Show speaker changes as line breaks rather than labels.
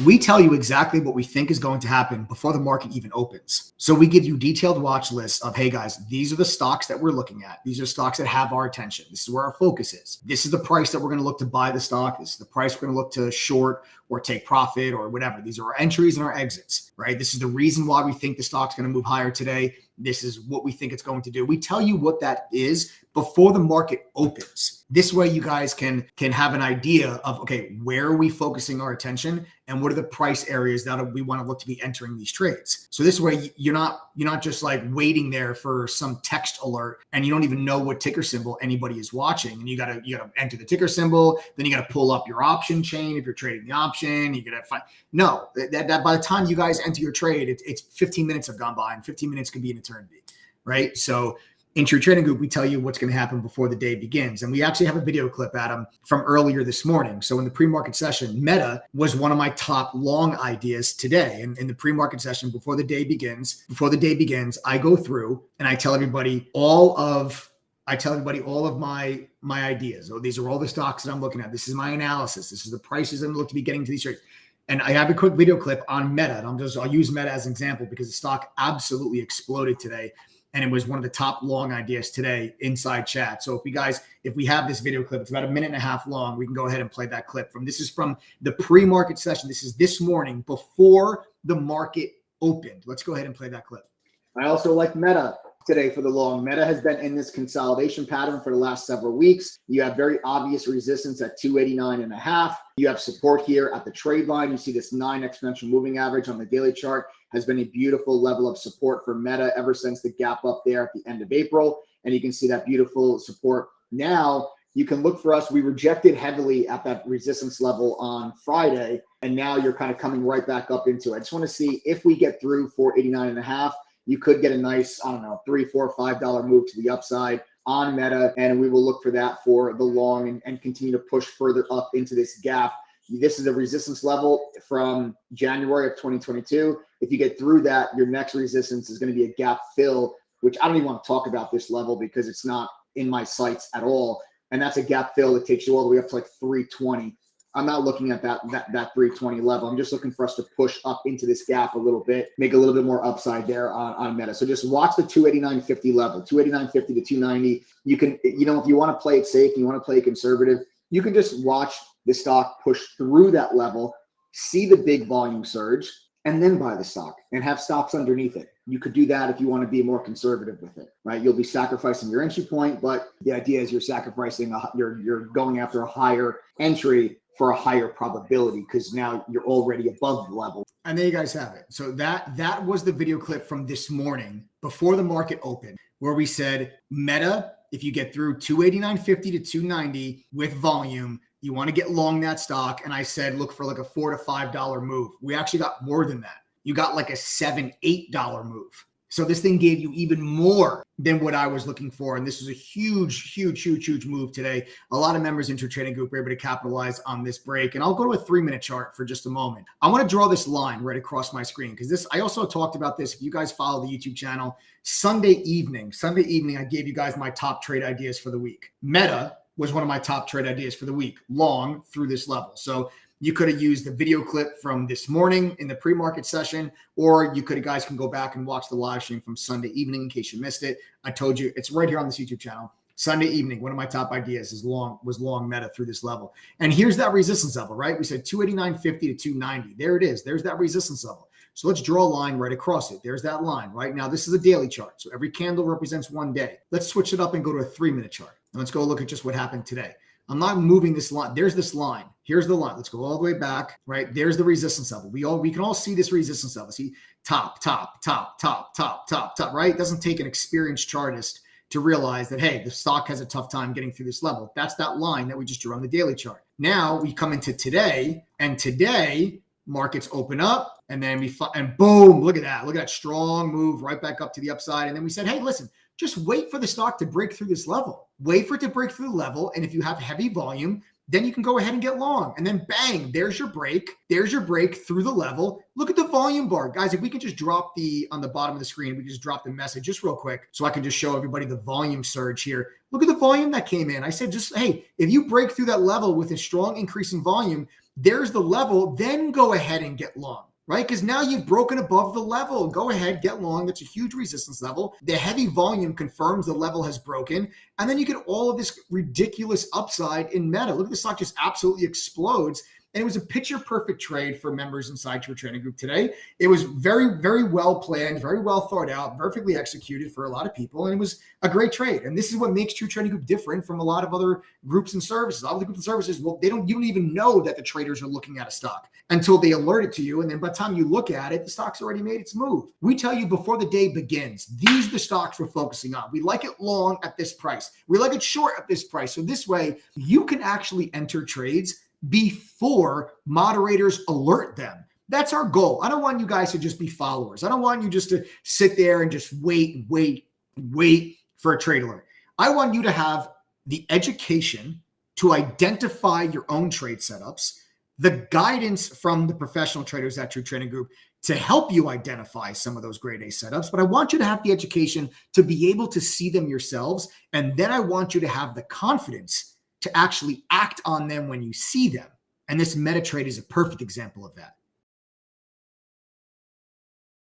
We tell you exactly what we think is going to happen before the market even opens. So we give you detailed watch lists of, hey guys, these are the stocks that we're looking at. These are stocks that have our attention. This is where our focus is. This is the price that we're going to look to buy the stock. This is the price we're going to look to short or take profit or whatever. These are our entries and our exits, right? This is the reason why we think the stock's going to move higher today. This is what we think it's going to do. We tell you what that is before the market opens. This way you guys can have an idea of, okay, where are we focusing our attention and what are the price areas that we want to look to be entering these trades. So this way you're not just like waiting there for some text alert and you don't even know what ticker symbol anybody is watching. And you gotta enter the ticker symbol, then you gotta pull up your option chain if you're trading the option. You gotta find that by the time you guys enter your trade, it's 15 minutes have gone by, and 15 minutes could be an eternity, right? So in True Trading Group, we tell you what's going to happen before the day begins. And we actually have a video clip, Adam, from earlier this morning. So in the pre-market session, Meta was one of my top long ideas today. And in the pre-market session, before the day begins, I go through and I tell everybody all of my ideas. So these are all the stocks that I'm looking at. This is my analysis. This is the prices I'm looking to be getting to these trades. And I have a quick video clip on Meta. And I'll use Meta as an example because the stock absolutely exploded today. And it was one of the top long ideas today inside chat. So if we have this video clip, it's about 1.5 minutes long. We can go ahead and play that clip this is from the pre-market session. This is this morning before the market opened. Let's go ahead and play that clip. I also like Meta today for the long. Meta has been in this consolidation pattern for the last several weeks. You have very obvious resistance at 289.5. You have support here at the trade line. You see this 9 exponential moving average on the daily chart has been a beautiful level of support for Meta ever since the gap up there at the end of April. And you can see that beautiful support. Now you can look for us. We rejected heavily at that resistance level on Friday. And now you're kind of coming right back up into it. I just want to see if we get through 489.5. You could get a nice, $3, $4, $5 move to the upside on Meta. And we will look for that for the long and continue to push further up into this gap. This is a resistance level from January of 2022. If you get through that, your next resistance is going to be a gap fill, which I don't even want to talk about this level because it's not in my sights at all. And that's a gap fill that takes you all the way up to like 320. I'm not looking at that 320 level. I'm just looking for us to push up into this gap a little bit, make a little bit more upside there on Meta. So just watch the 289.50 level, 289.50 to 290. You can, if you want to play it safe, you want to play it conservative, you can just watch the stock push through that level, see the big volume surge, and then buy the stock and have stops underneath it. You could do that if you want to be more conservative with it, right? You'll be sacrificing your entry point, but the idea is you're sacrificing, you're going after a higher entry for a higher probability because now you're already above the level. And there you guys have it. So that was the video clip from this morning before the market opened, where we said Meta, if you get through 289.50 to 290 with volume, you want to get long that stock. And I said, look for like a $4 to $5 move. We actually got more than that. You got like a $7, $8 move. So this thing gave you even more than what I was looking for. And this was a huge, huge, huge, huge move today. A lot of members in True Trading Group were able to capitalize on this break. And I'll go to a 3-minute chart for just a moment. I want to draw this line right across my screen because I also talked about this. If you guys follow the YouTube channel, Sunday evening, I gave you guys my top trade ideas for the week. Meta was one of my top trade ideas for the week, long through this level. So you could have used the video clip from this morning in the pre-market session, or you guys can go back and watch the live stream from Sunday evening in case you missed it. I told you it's right here on this YouTube channel. Sunday evening, one of my top ideas was long Meta through this level. And here's that resistance level, right? We said 289.50 to 290. There it is. There's that resistance level. So let's draw a line right across it. There's that line, right? Now, this is a daily chart. So every candle represents one day. Let's switch it up and go to a 3-minute chart. And let's go look at just what happened today. I'm not moving this line. There's this line. Here's the line. Let's go all the way back, right? There's the resistance level. We can all see this resistance level. See top, right? It doesn't take an experienced chartist to realize that, hey, the stock has a tough time getting through this level. That's that line that we just drew on the daily chart. Now we come into today, and today markets open up, and then and boom, look at that. Look at that strong move right back up to the upside. And then we said, hey, listen, just wait for the stock to break through this level. Wait for it to break through the level. And if you have heavy volume, then you can go ahead and get long. And then bang, there's your break. There's your break through the level. Look at the volume bar. Guys, if we can just drop on the bottom of the screen, we can just drop the message just real quick so I can just show everybody the volume surge here. Look at the volume that came in. I said, just, hey, if you break through that level with a strong increase in volume, there's the level, then go ahead and get long, right? Because now you've broken above the level. Go ahead, get long. That's a huge resistance level. The heavy volume confirms the level has broken. And then you get all of this ridiculous upside in Meta. Look at the stock just absolutely explodes. And it was a picture perfect trade for members inside your trading group today. It was very, very well planned, very well thought out, perfectly executed for a lot of people. And it was a great trade. And this is what makes True Trading Group different from a lot of other groups and services. A lot of the groups and services, well, you don't even know that the traders are looking at a stock until they alert it to you. And then by the time you look at it, the stock's already made its move. We tell you before the day begins, these are the stocks we're focusing on. We like it long at this price. We like it short at this price. So this way you can actually enter trades before moderators alert them. That's our goal. I don't want you guys to just be followers. I don't want you just to sit there and just wait for a trade alert. I want you to have the education to identify your own trade setups, the guidance from the professional traders at True Trading Group to help you identify some of those grade A setups. But I want you to have the education to be able to see them yourselves. And then I want you to have the confidence to actually act on them when you see them. And this meta trade is a perfect example of that.